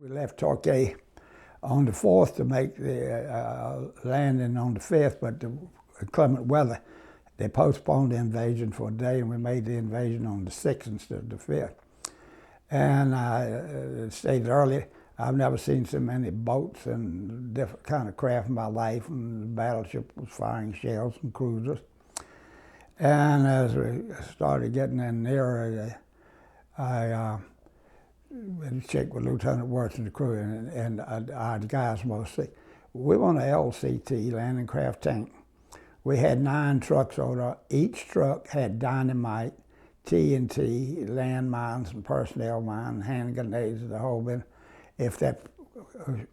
We left Torquay on the 4th to make the landing on the 5th, but the inclement weather, they postponed the invasion for a day, and we made the invasion on the 6th instead of the 5th. And I stated earlier, I've never seen so many boats and different kind of craft in my life, and the battleship was firing shells and cruisers. And as we started getting in nearer, I checked with Lieutenant Wirtz and the crew, and our guys mostly. We were on a LCT, landing craft tank. We had 9 trucks on there. Each truck had dynamite, TNT, landmines, and personnel mines, hand grenades, the whole bit. If that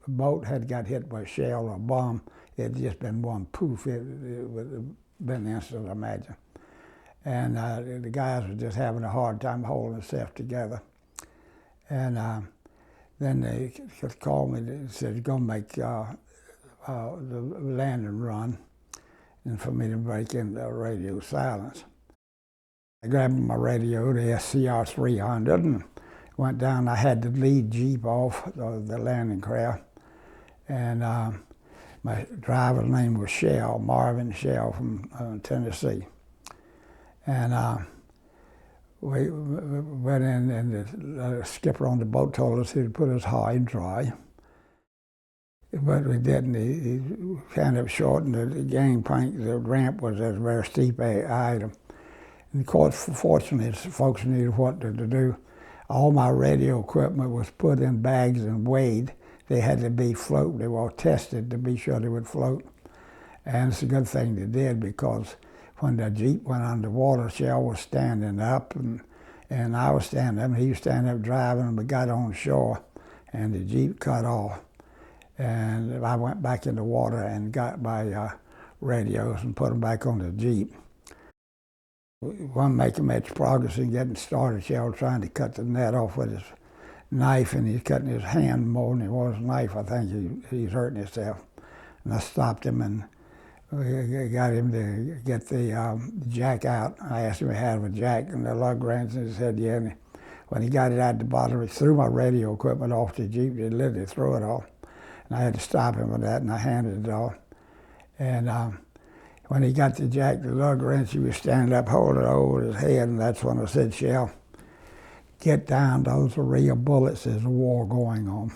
boat had got hit by a shell or a bomb, it had just been one poof. It would have been instant, I imagine. And the guys were just having a hard time holding themselves together. And then they called me and said, you're going to make the landing run, and for me to break into radio silence. I grabbed my radio, the SCR 300, and went down. I had the lead Jeep off the landing craft. And my driver's name was Shell, Marvin Shell from Tennessee. And we went in, and the skipper on the boat told us he'd put us high and dry. But we didn't. He kind of shortened the gangplank. The ramp was a very steep item. And of course, fortunately, folks knew what to do. All my radio equipment was put in bags and weighed. They had to be float. They were all tested to be sure they would float. And it's a good thing they did, because when the Jeep went underwater, Shell was standing up, and I was standing up, and he was standing up driving, and we got on shore, and the Jeep cut off. And I went back in the water and got my radios and put them back on the Jeep. We weren't making much progress in getting started. Shell trying to cut the net off with his knife, and he's cutting his hand more than he was his knife. I think he's hurting himself. And I stopped him, and we got him to get the jack out. I asked him if he had a jack, and the lug wrench, and he said, yeah. And when he got it out the bottom, he threw my radio equipment off the Jeep. He literally threw it off. And I had to stop him with that, and I handed it off. And when he got the jack, the lug wrench, he was standing up holding it over his head, and that's when I said, Shell, get down, those are real bullets, there's a war going on.